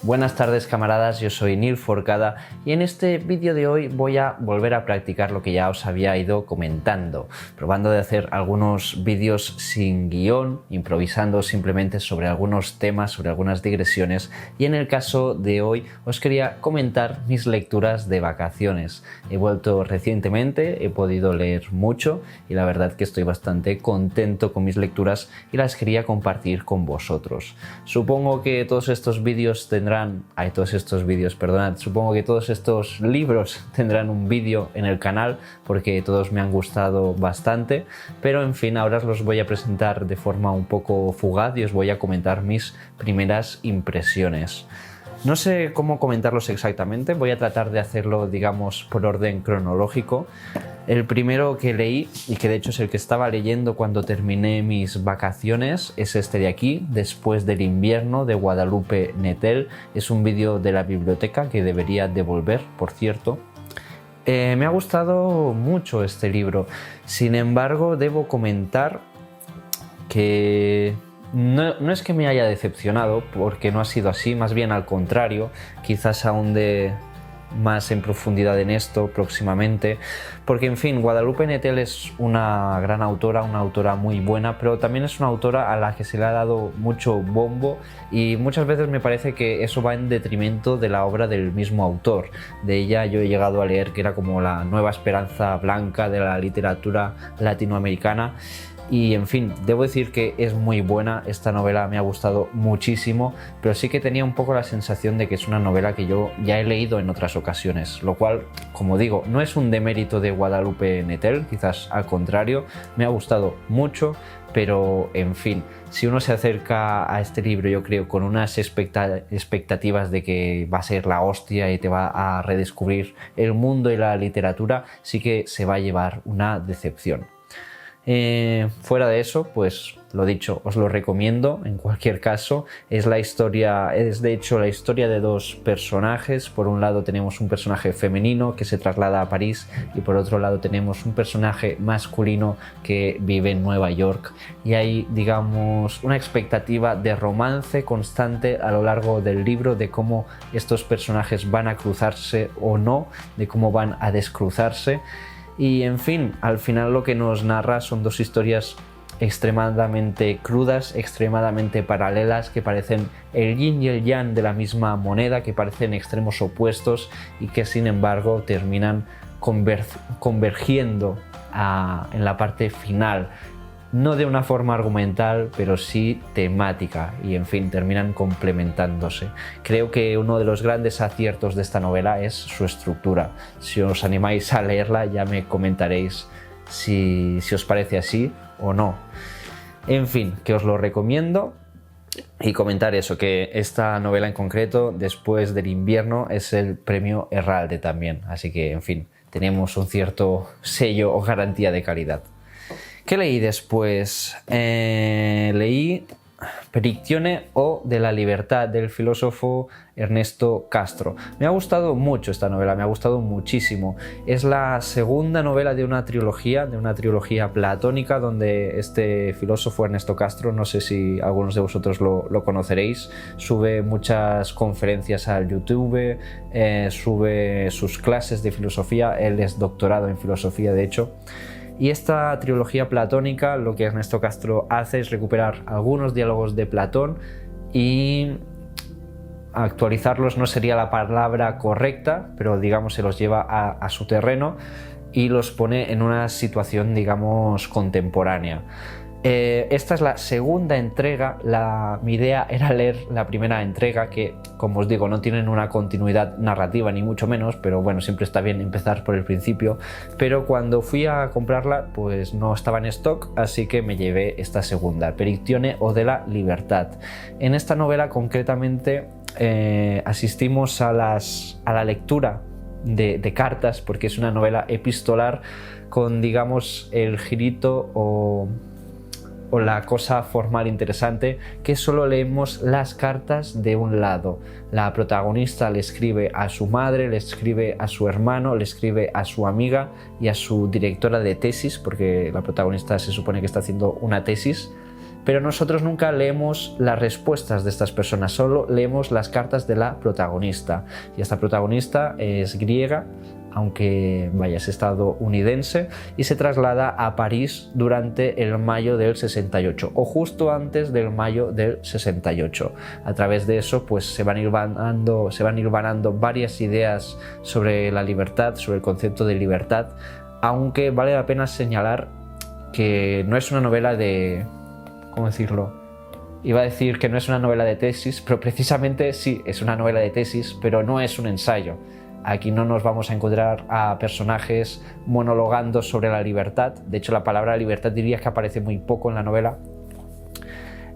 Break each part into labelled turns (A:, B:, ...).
A: Buenas tardes camaradas, yo soy Nil Forcada y en este vídeo de hoy voy a volver a practicar lo que ya os había ido comentando, probando de hacer algunos vídeos sin guión, improvisando simplemente sobre algunos temas, sobre algunas digresiones, y en el caso de hoy os quería comentar mis lecturas de vacaciones. He vuelto recientemente, he podido leer mucho y la verdad que estoy bastante contento con mis lecturas y las quería compartir con vosotros. Supongo que todos estos vídeos supongo que todos estos libros tendrán un vídeo en el canal porque todos me han gustado bastante, pero en fin, ahora os los voy a presentar de forma un poco fugaz y os voy a comentar mis primeras impresiones. No sé cómo comentarlos exactamente, voy a tratar de hacerlo, digamos, por orden cronológico. El primero que leí, y que de hecho es el que estaba leyendo cuando terminé mis vacaciones, es este de aquí, Después del invierno, de Guadalupe Nettel. Es un vídeo de la biblioteca que debería devolver, por cierto. Me ha gustado mucho este libro, sin embargo debo comentar que no es que me haya decepcionado, porque no ha sido así, más bien al contrario, quizás ahonde más en profundidad en esto próximamente, porque en fin, Guadalupe Nettel es una gran autora, una autora muy buena, pero también es una autora a la que se le ha dado mucho bombo y muchas veces me parece que eso va en detrimento de la obra del mismo autor. De ella yo he llegado a leer que era como la nueva esperanza blanca de la literatura latinoamericana. Y en fin, debo decir que es muy buena, esta novela me ha gustado muchísimo, pero sí que tenía un poco la sensación de que es una novela que yo ya he leído en otras ocasiones, lo cual, como digo, no es un demérito de Guadalupe Nettel, quizás al contrario, me ha gustado mucho, pero en fin, si uno se acerca a este libro, yo creo, con unas expectativas de que va a ser la hostia y te va a redescubrir el mundo y la literatura, sí que se va a llevar una decepción. Fuera de eso, pues lo dicho, os lo recomiendo en cualquier caso. Es de hecho la historia de dos personajes. Por un lado tenemos un personaje femenino que se traslada a París y por otro lado tenemos un personaje masculino que vive en Nueva York, y hay, digamos, una expectativa de romance constante a lo largo del libro, de cómo estos personajes van a cruzarse o no, de cómo van a descruzarse. Y en fin, al final lo que nos narra son dos historias extremadamente crudas, extremadamente paralelas, que parecen el yin y el yang de la misma moneda, que parecen extremos opuestos y que sin embargo terminan convergiendo en la parte final. No de una forma argumental, pero sí temática, y en fin, terminan complementándose. Creo que uno de los grandes aciertos de esta novela es su estructura. Si os animáis a leerla ya me comentaréis si os parece así o no. En fin, que os lo recomiendo. Y comentar eso, que esta novela en concreto, Después del invierno, es el premio Herralde también. Así que, en fin, tenemos un cierto sello o garantía de calidad. ¿Qué leí después? Leí Perictione o de la libertad, del filósofo Ernesto Castro. Me ha gustado mucho esta novela, me ha gustado muchísimo. Es la segunda novela de una trilogía platónica, donde este filósofo Ernesto Castro, no sé si algunos de vosotros lo conoceréis, sube muchas conferencias al YouTube, sube sus clases de filosofía, él es doctorado en filosofía de hecho. Y esta trilogía platónica, lo que Ernesto Castro hace es recuperar algunos diálogos de Platón y actualizarlos, no sería la palabra correcta, pero digamos se los lleva a su terreno y los pone en una situación, digamos, contemporánea. Esta es la segunda entrega. Mi idea era leer la primera entrega, que como os digo no tienen una continuidad narrativa ni mucho menos, pero bueno, siempre está bien empezar por el principio. Pero cuando fui a comprarla pues no estaba en stock, así que me llevé esta segunda, Perictione o de la libertad. En esta novela concretamente asistimos a la lectura de cartas, porque es una novela epistolar con, digamos, el girito o la cosa formal interesante, que solo leemos las cartas de un lado. La protagonista le escribe a su madre, le escribe a su hermano, le escribe a su amiga y a su directora de tesis, porque la protagonista se supone que está haciendo una tesis. pero nosotros nunca leemos las respuestas de estas personas, solo leemos las cartas de la protagonista. Y esta protagonista es griega, aunque vaya, es estadounidense, y se traslada a París durante el mayo del 68 o justo antes del mayo del 68. A través de eso pues se van hilvanando varias ideas sobre la libertad, sobre el concepto de libertad, aunque vale la pena señalar que no es una novela de... ¿cómo decirlo? Iba a decir que no es una novela de tesis, pero precisamente sí, es una novela de tesis, pero no es un ensayo. Aquí no nos vamos a encontrar a personajes monologando sobre la libertad. De hecho, la palabra libertad diría que aparece muy poco en la novela.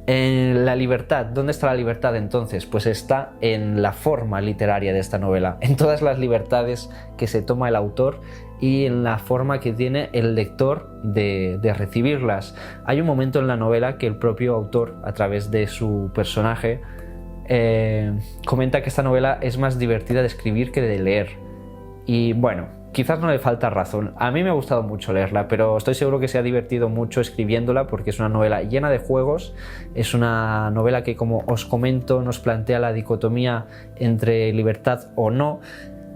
A: La libertad, ¿dónde está la libertad entonces? Pues está en la forma literaria de esta novela, en todas las libertades que se toma el autor y en la forma que tiene el lector de recibirlas. Hay un momento en la novela que el propio autor, a través de su personaje, comenta que esta novela es más divertida de escribir que de leer. Y bueno, quizás no le falta razón. A mí me ha gustado mucho leerla, pero estoy seguro que se ha divertido mucho escribiéndola porque es una novela llena de juegos. Es una novela que, como os comento, nos plantea la dicotomía entre libertad o no,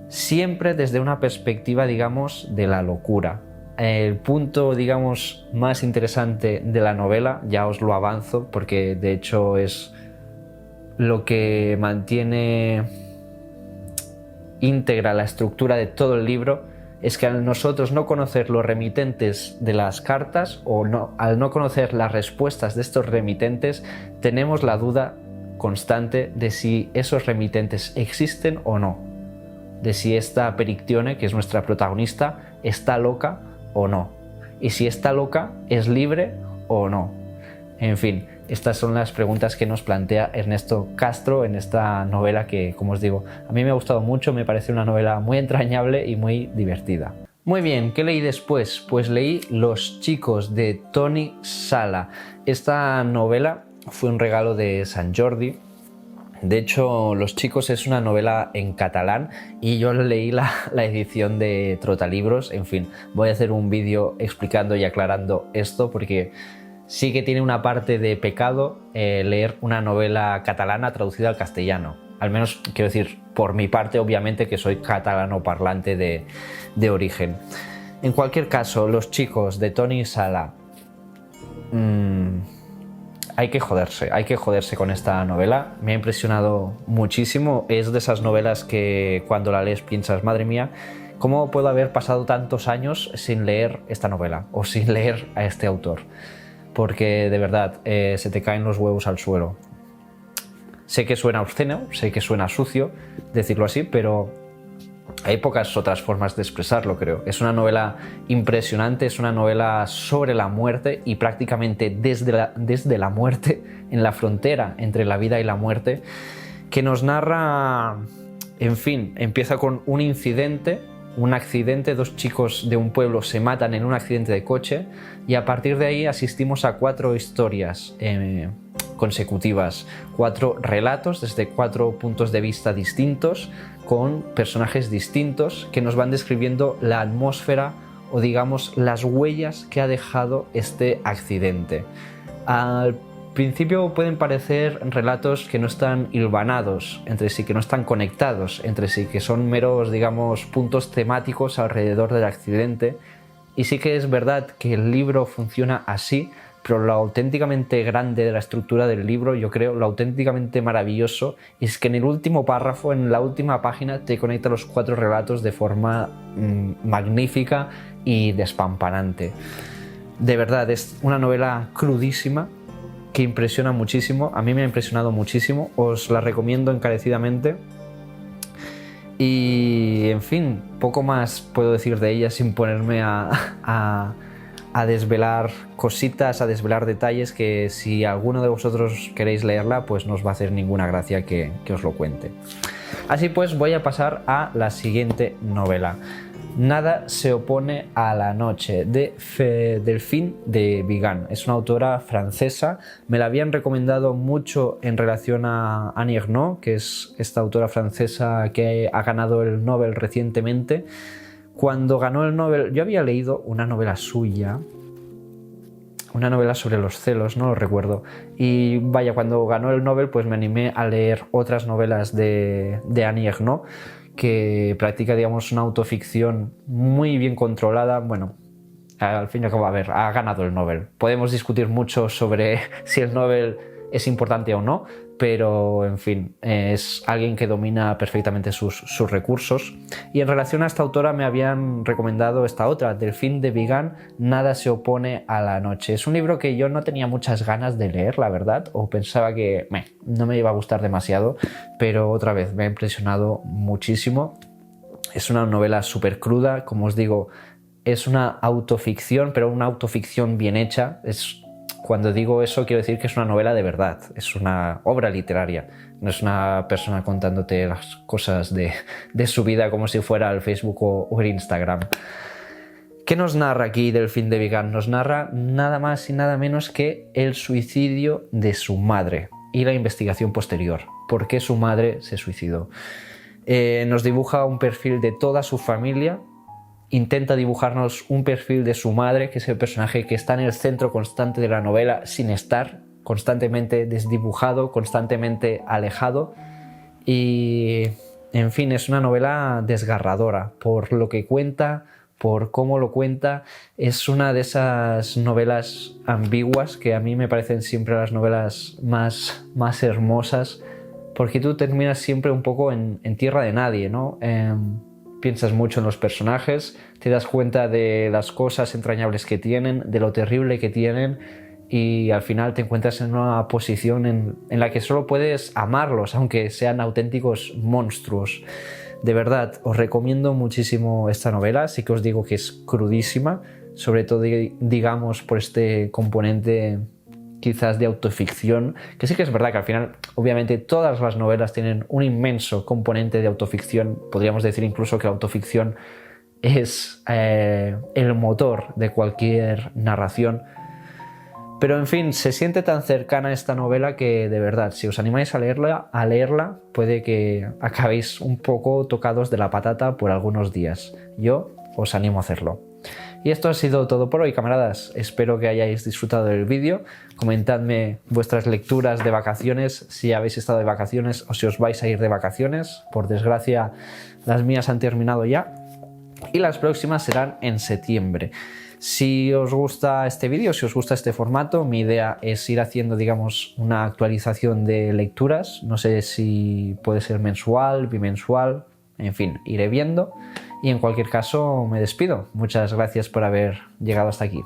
A: siempre desde una perspectiva, digamos, de la locura. El punto, digamos, más interesante de la novela, ya os lo avanzo porque de hecho es lo que mantiene íntegra la estructura de todo el libro, es que al nosotros no conocer los remitentes de las cartas o al no conocer las respuestas de estos remitentes, tenemos la duda constante de si esos remitentes existen o no, de si esta Perictione, que es nuestra protagonista, está loca o no, y si está loca, ¿es libre o no? En fin, estas son las preguntas que nos plantea Ernesto Castro en esta novela que, como os digo, a mí me ha gustado mucho, me parece una novela muy entrañable y muy divertida. Muy bien, ¿qué leí después? Pues leí Los chicos de Toni Sala. Esta novela fue un regalo de Sant Jordi. De hecho, Los chicos es una novela en catalán y yo leí la edición de Trotalibros. En fin, voy a hacer un vídeo explicando y aclarando esto porque sí que tiene una parte de pecado leer una novela catalana traducida al castellano. Al menos, quiero decir, por mi parte, obviamente, que soy catalano parlante de origen. En cualquier caso, Los chicos de Toni Sala... hay que joderse con esta novela. Me ha impresionado muchísimo. Es de esas novelas que cuando la lees piensas, madre mía, ¿cómo puedo haber pasado tantos años sin leer esta novela o sin leer a este autor? Porque de verdad se te caen los huevos al suelo. Sé que suena obsceno, sé que suena sucio decirlo así, pero hay pocas otras formas de expresarlo, creo. Es una novela impresionante, es una novela sobre la muerte y prácticamente desde la muerte, en la frontera entre la vida y la muerte, que nos narra, en fin, empieza con un accidente, dos chicos de un pueblo se matan en un accidente de coche y a partir de ahí asistimos a 4 historias consecutivas, 4 relatos desde 4 puntos de vista distintos con personajes distintos que nos van describiendo la atmósfera o digamos las huellas que ha dejado este accidente. Al principio pueden parecer relatos que no están hilvanados entre sí, que no están conectados entre sí, que son meros, digamos, puntos temáticos alrededor del accidente. Y sí que es verdad que el libro funciona así, pero lo auténticamente grande de la estructura del libro, yo creo, lo auténticamente maravilloso, es que en el último párrafo, en la última página, te conecta los 4 relatos de forma magnífica y despampanante. De verdad, es una novela crudísima, que impresiona muchísimo. A mí me ha impresionado muchísimo, os la recomiendo encarecidamente y en fin, poco más puedo decir de ella sin ponerme a desvelar cositas, a desvelar detalles que si alguno de vosotros queréis leerla pues no os va a hacer ninguna gracia que os lo cuente. Así pues voy a pasar a la siguiente novela. Nada se opone a la noche, de Delphine de Vigan. Es una autora francesa. Me la habían recomendado mucho en relación a Annie Ernaux, que es esta autora francesa que ha ganado el Nobel recientemente. Cuando ganó el Nobel, yo había leído una novela suya una novela sobre los celos, no lo recuerdo. Y vaya, cuando ganó el Nobel pues me animé a leer otras novelas de Annie Ernaux, que practica, digamos, una autoficción muy bien controlada. Bueno, al fin y al cabo, a ver, ha ganado el Nobel. Podemos discutir mucho sobre si el Nobel es importante o no, pero en fin, es alguien que domina perfectamente sus recursos. Y en relación a esta autora me habían recomendado esta otra, Delphine de Vigan, Nada se opone a la noche. Es un libro que yo no tenía muchas ganas de leer, la verdad, o pensaba que no me iba a gustar demasiado, pero otra vez me ha impresionado muchísimo. Es una novela súper cruda, como os digo, es una autoficción, pero una autoficción bien hecha. Cuando digo eso quiero decir que es una novela de verdad, es una obra literaria, no es una persona contándote las cosas de su vida como si fuera el Facebook o el Instagram. ¿Qué nos narra aquí Delphine de Vigan? Nos narra nada más y nada menos que el suicidio de su madre y la investigación posterior. ¿Por qué su madre se suicidó? Nos dibuja un perfil de toda su familia. Intenta dibujarnos un perfil de su madre, que es el personaje que está en el centro constante de la novela sin estar, constantemente desdibujado, constantemente alejado. Y, en fin, es una novela desgarradora por lo que cuenta, por cómo lo cuenta. Es una de esas novelas ambiguas que a mí me parecen siempre las novelas más hermosas, porque tú terminas siempre un poco en tierra de nadie, ¿no? Piensas mucho en los personajes, te das cuenta de las cosas entrañables que tienen, de lo terrible que tienen, y al final te encuentras en una posición en la que solo puedes amarlos, aunque sean auténticos monstruos. De verdad, os recomiendo muchísimo esta novela. Sí que os digo que es crudísima, sobre todo, digamos, por este componente quizás de autoficción, que sí que es verdad que al final, obviamente, todas las novelas tienen un inmenso componente de autoficción. Podríamos decir incluso que la autoficción es el motor de cualquier narración. Pero en fin, se siente tan cercana a esta novela que, de verdad, si os animáis a leerla, puede que acabéis un poco tocados de la patata por algunos días. Yo os animo a hacerlo. Y esto ha sido todo por hoy, camaradas. Espero que hayáis disfrutado del vídeo. Comentadme vuestras lecturas de vacaciones, si habéis estado de vacaciones o si os vais a ir de vacaciones. Por desgracia, las mías han terminado ya y las próximas serán en septiembre. Si os gusta este vídeo, si os gusta este formato, mi idea es ir haciendo, digamos, una actualización de lecturas. No sé si puede ser mensual, bimensual, en fin, iré viendo. Y en cualquier caso me despido. Muchas gracias por haber llegado hasta aquí.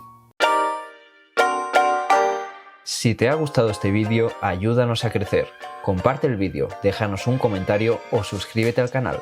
A: Si te ha gustado este vídeo, ayúdanos a crecer. Comparte el vídeo, déjanos un comentario o suscríbete al canal.